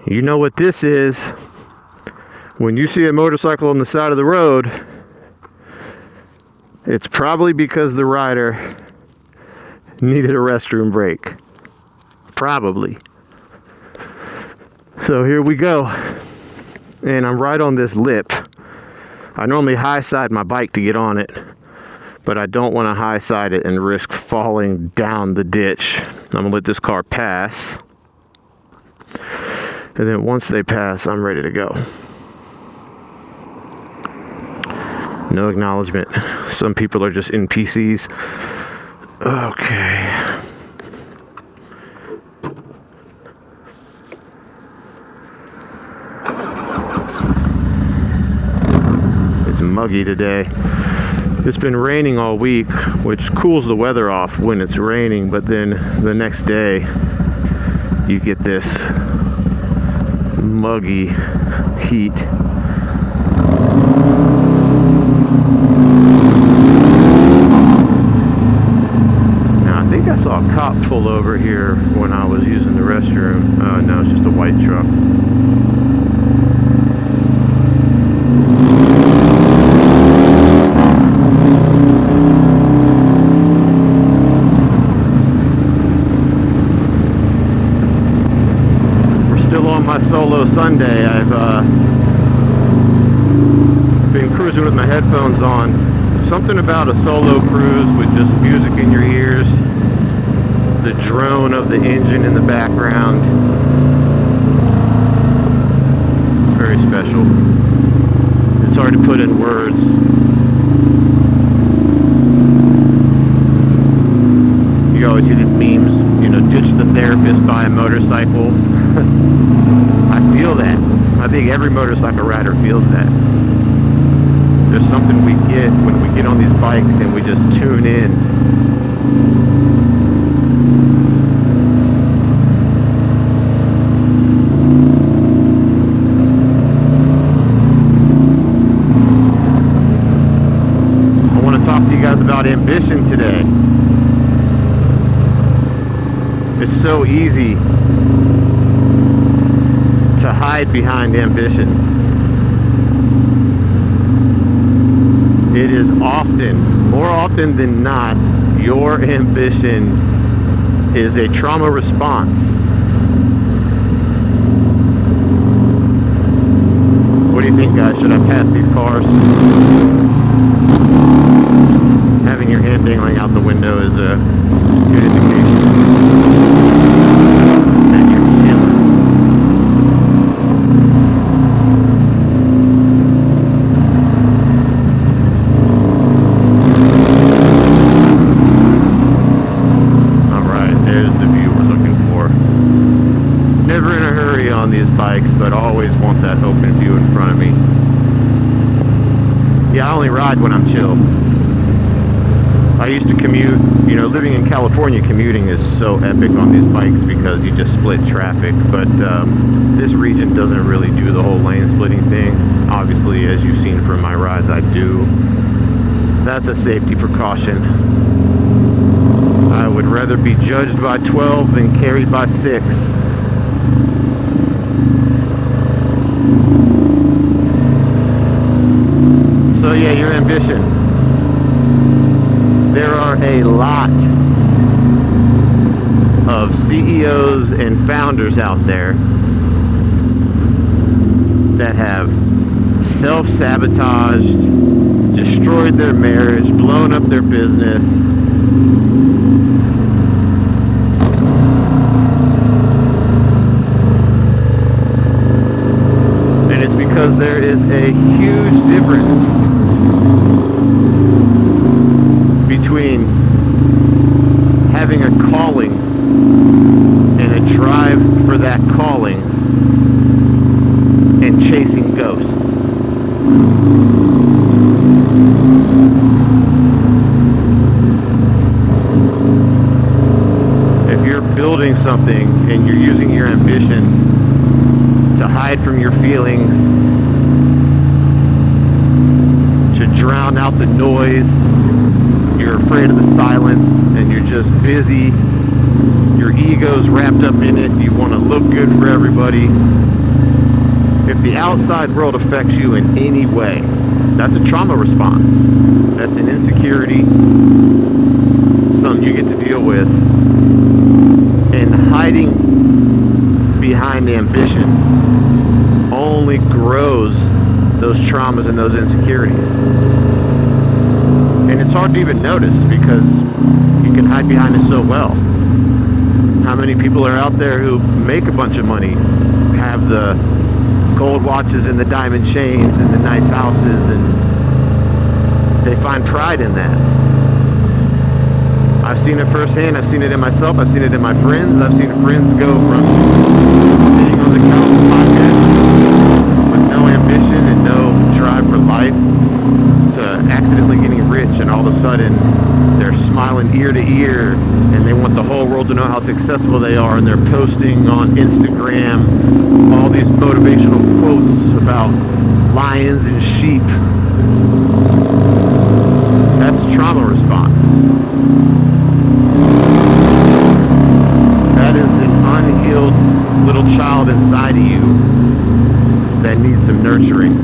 You know what this is. When you see a motorcycle on the side of the road, it's probably because the rider needed a restroom break. Probably. So here we go. And I'm right on this lip. I normally high side my bike to get on it, but I don't want to high side it and risk falling down the ditch. I'm gonna let this car pass. And then once they pass, I'm ready to go. No acknowledgement. Some people are just NPCs. Okay. It's muggy today. It's been raining all week, which cools the weather off when it's raining, but then the next day you get this muggy heat. Now I think I saw a cop pull over here when I was using the restroom. No, it's just a white truck. My solo Sunday. I've been cruising with my headphones on. Something about a solo cruise with just music in your ears, the drone of the engine in the background. Very special. It's hard to put in words. You always see these memes, ditch the therapist, buy a motorcycle. I feel that. I think every motorcycle rider feels that. There's something we get when we get on these bikes and we just tune in. I want to talk to you guys about ambition today. It's so easy to hide behind ambition. It is more often than not, your ambition is a trauma response. What do you think, guys? Should I pass these cars? Having your hand dangling out the window is a good indication. On these bikes, but always want that open view in front of me. Yeah, I only ride when I'm chill. I used to commute, living in California, commuting is so epic on these bikes because you just split traffic, but this region doesn't really do the whole lane splitting thing. Obviously, as you've seen from my rides, I do. That's a safety precaution. I would rather be judged by 12 than carried by 6. So yeah, your ambition. There are a lot of CEOs and founders out there that have self-sabotaged, destroyed their marriage, blown up their business. And it's because there is a huge difference between having a calling and a drive for that calling and chasing ghosts. If you're building something and you're using your ambition to hide from your feelings, to drown out the noise, you're afraid of the silence, and you're just busy Your ego's wrapped up in it. You want to look good for everybody. If the outside world affects you in any way, that's a trauma response. That's an insecurity, something you get to deal with. And hiding behind ambition only grows those traumas and those insecurities. And it's hard to even notice because you can hide behind it so well. How many people are out there who make a bunch of money, have the gold watches and the diamond chains and the nice houses, and they find pride in that. I've seen it firsthand. I've seen it in myself. I've seen it in my friends. I've seen friends go from sitting on the couch with podcasts with no ambition and no drive for life to accidentally getting rich, and all of a sudden they're smiling ear to ear and they want the whole world to know how successful they are, and they're posting on Instagram all these motivational quotes about lions and sheep. That's trauma response. That is an unhealed little child inside of you that needs some nurturing.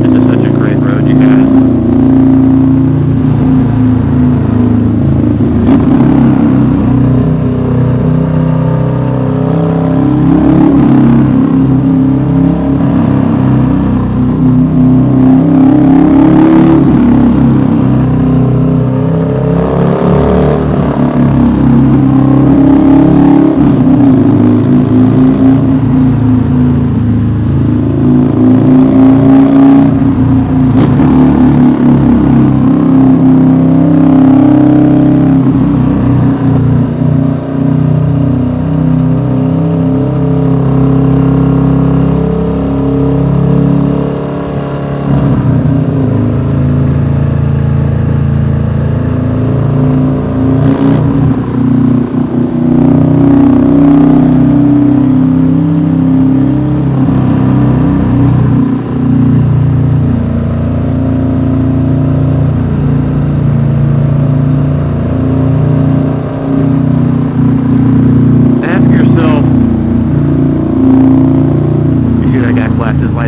This is such a great road, you guys.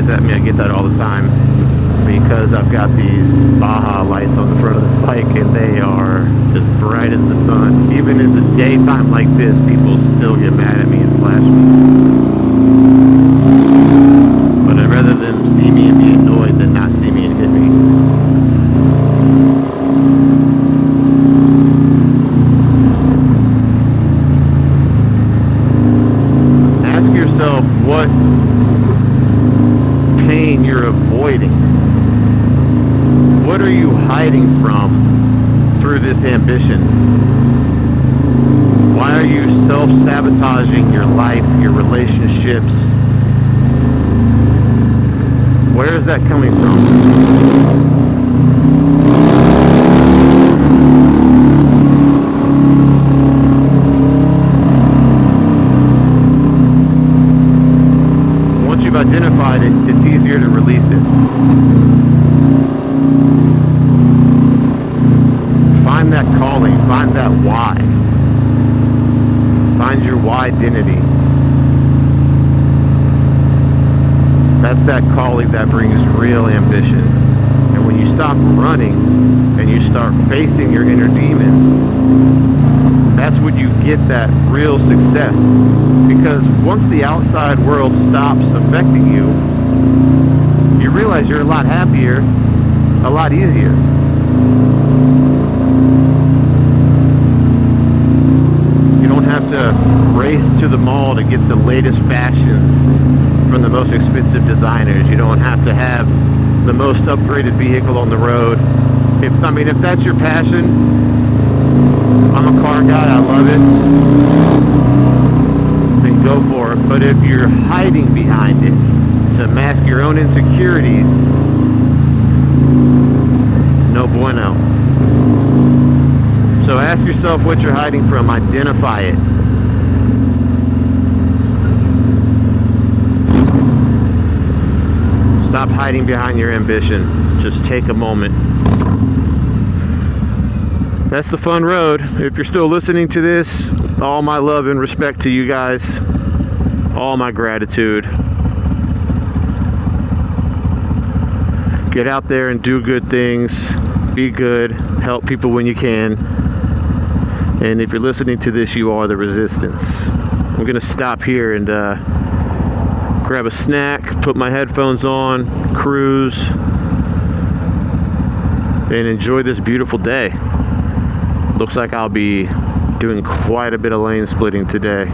At me, I get that all the time because I've got these Baja lights on the front of this bike, and they are as bright as the sun. Even in the daytime like this, people still get mad at me and flash me. But I'd rather them see me and be annoyed than not see me and hit me. Ask yourself what pain you're avoiding. What are you hiding from through this ambition? Why are you self-sabotaging your life, your relationships? Where is that coming from? Once you've identified it, it's easier to release it. Find that calling, find that why. Find your why identity. That's that calling that brings real ambition. And when you stop running and you start facing your inner demons, that's when you get that real success. Because once the outside world stops affecting you, you realize you're a lot happier, a lot easier. You don't have to race to the mall to get the latest fashions from the most expensive designers. You don't have to have the most upgraded vehicle on the road. If that's your passion, I'm a car guy, I love it, then go for it. But if you're hiding behind it to mask your own insecurities, no bueno. So ask yourself what you're hiding from, identify it. Stop hiding behind your ambition. Just take a moment. That's the fun road. If you're still listening to this, all my love and respect to you guys. All my gratitude. Get out there and do good things. Be good. Help people when you can. And if you're listening to this, you are the resistance. I'm going to stop here and grab a snack, put my headphones on, cruise, and enjoy this beautiful day. Looks like I'll be doing quite a bit of lane splitting today.